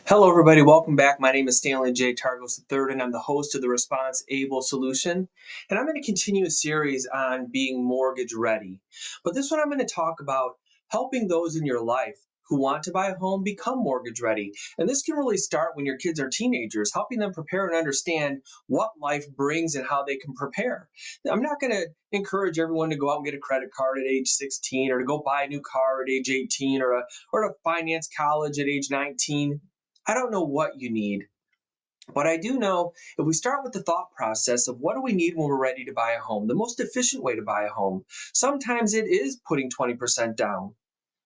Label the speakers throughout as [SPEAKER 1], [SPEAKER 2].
[SPEAKER 1] Hello, everybody. Welcome back. My name is Stanley J. Targos III, and I'm the host of the Response Able Solution. And I'm going to continue a series on being mortgage ready. But this one, I'm going to talk about helping those in your life who want to buy a home become mortgage ready. And this can really start when your kids are teenagers, helping them prepare and understand what life brings and how they can prepare. I'm not going to encourage everyone to go out and get a credit card at age 16 or to go buy a new car at age 18 or to finance college at age 19. I don't know what you need, but I do know if we start with the thought process of what do we need when we're ready to buy a home, the most efficient way to buy a home, sometimes it is putting 20% down.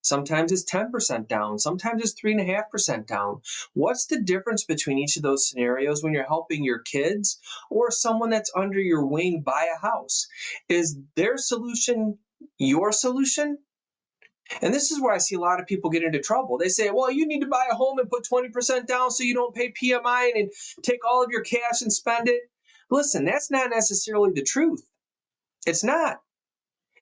[SPEAKER 1] Sometimes it's 10% down. Sometimes it's 3.5% down. What's the difference between each of those scenarios when you're helping your kids or someone that's under your wing buy a house? Is their solution your solution? And this is where I see a lot of people get into trouble. They say, well, you need to buy a home and put 20% down so you don't pay PMI and take all of your cash and spend it. Listen, that's not necessarily the truth. It's not.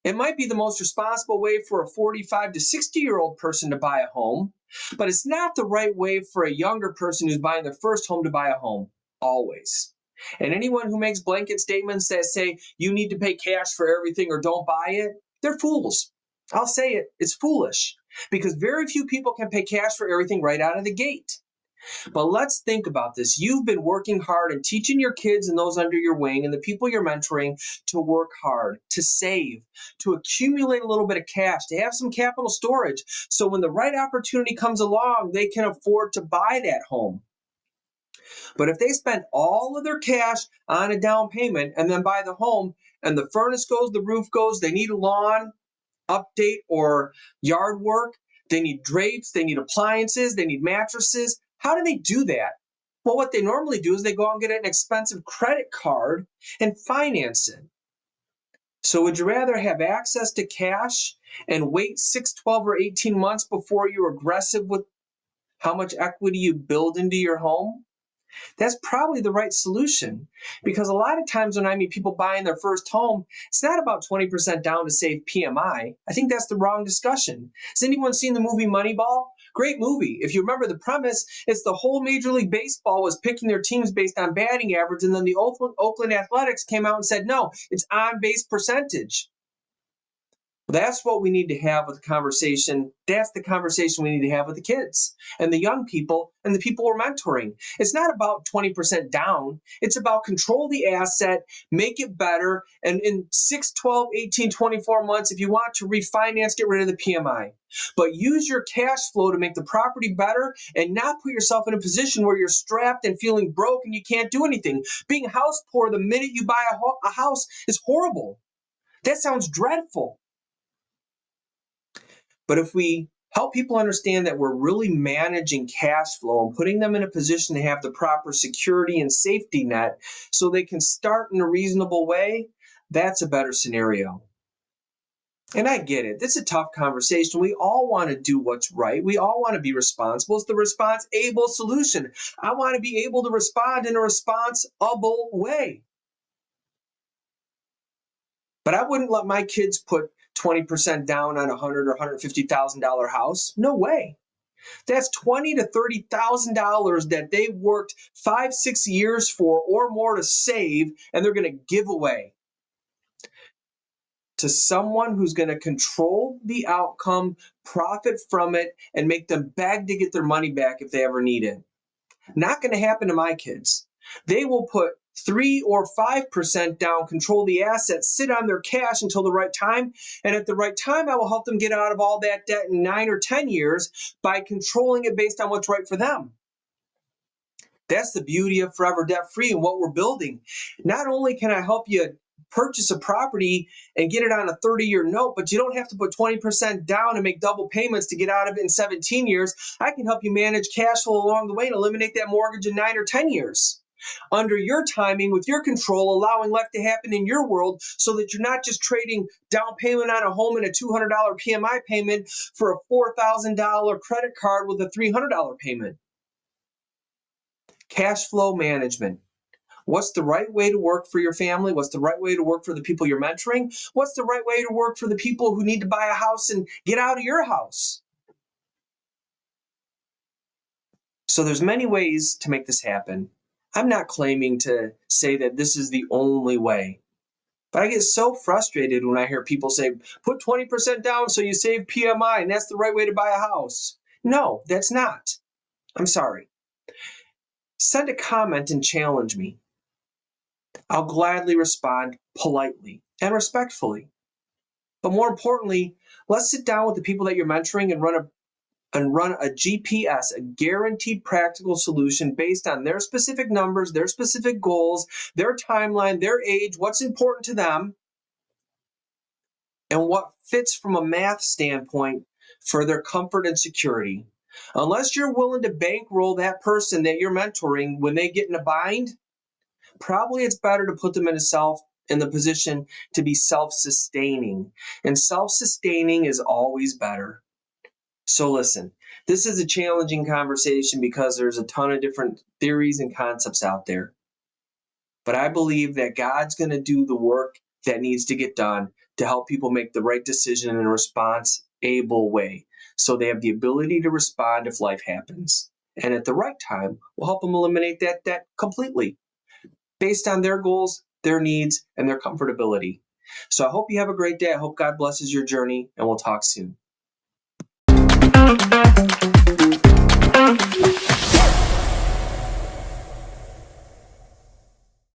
[SPEAKER 1] It might be the most responsible way for a 45 to 60-year-old person to buy a home, but it's not the right way for a younger person who's buying their first home to buy a home, always. And anyone who makes blanket statements that say you need to pay cash for everything or don't buy it, they're fools. I'll say it, it's foolish because very few people can pay cash for everything right out of the gate. But let's think about this. You've been working hard and teaching your kids and those under your wing and the people you're mentoring to work hard, to save, to accumulate a little bit of cash, to have some capital storage. So when the right opportunity comes along, they can afford to buy that home. But if they spend all of their cash on a down payment and then buy the home and the furnace goes, the roof goes, they need a lawn update or yard work, they need drapes, they need appliances, they need mattresses. How do they do that? Well, what they normally do is they go out and get an expensive credit card and finance it. So would you rather have access to cash and wait 6, 12, or 18 months before you're aggressive with how much equity you build into your home? That's probably the right solution because a lot of times when I meet people buying their first home, it's not about 20% down to save PMI. I think that's the wrong discussion. Has anyone seen the movie Moneyball? Great movie. If you remember the premise, it's the whole Major League Baseball was picking their teams based on batting average, and then the Oakland Athletics came out and said, no, it's on base percentage. That's what we need to have with the conversation. That's the conversation we need to have with the kids and the young people and the people we're mentoring. It's not about 20% down. It's about control the asset, make it better. And in 6, 12, 18, 24 months, if you want to refinance, get rid of the PMI. But use your cash flow to make the property better and not put yourself in a position where you're strapped and feeling broke and you can't do anything. Being house poor the minute you buy a house is horrible. That sounds dreadful. But if we help people understand that we're really managing cash flow and putting them in a position to have the proper security and safety net so they can start in a reasonable way, that's a better scenario. And I get it. This is a tough conversation. We all want to do what's right. We all want to be responsible. It's the response able solution. I want to be able to respond in a responsible way. But I wouldn't let my kids put 20% down on a $100,000 or $150,000 house. No way. That's $20,000 to $30,000 that they worked 5, 6 years for or more to save, and they're going to give away to someone who's going to control the outcome, profit from it, and make them beg to get their money back if they ever need it. Not going to happen to my kids. They will put 3 or 5% down, control the assets, sit on their cash until the right time. And at the right time, I will help them get out of all that debt in 9 or 10 years by controlling it based on what's right for them. That's the beauty of Forever Debt Free and what we're building. Not only can I help you purchase a property and get it on a 30-year note, but you don't have to put 20% down and make double payments to get out of it in 17 years. I can help you manage cash flow along the way and eliminate that mortgage in 9 or 10 years. Under your timing, with your control, allowing life to happen in your world so that you're not just trading down payment on a home and a $200 PMI payment for a $4,000 credit card with a $300 payment. Cash flow management. What's the right way to work for your family? What's the right way to work for the people you're mentoring? What's the right way to work for the people who need to buy a house and get out of your house? So there's many ways to make this happen. I'm not claiming to say that this is the only way, but I get so frustrated when I hear people say, put 20% down so you save PMI and that's the right way to buy a house. No, that's not. I'm sorry. Send a comment and challenge me. I'll gladly respond politely and respectfully. But more importantly, let's sit down with the people that you're mentoring and run a GPS, a guaranteed practical solution based on their specific numbers, their specific goals, their timeline, their age, what's important to them, and what fits from a math standpoint for their comfort and security. Unless you're willing to bankroll that person that you're mentoring when they get in a bind, probably it's better to put them in the position to be self-sustaining. And self-sustaining is always better. So listen, this is a challenging conversation because there's a ton of different theories and concepts out there. But I believe that God's going to do the work that needs to get done to help people make the right decision in a responsible way. So they have the ability to respond if life happens. And at the right time, we'll help them eliminate that debt completely based on their goals, their needs, and their comfortability. So I hope you have a great day. I hope God blesses your journey, and we'll talk soon.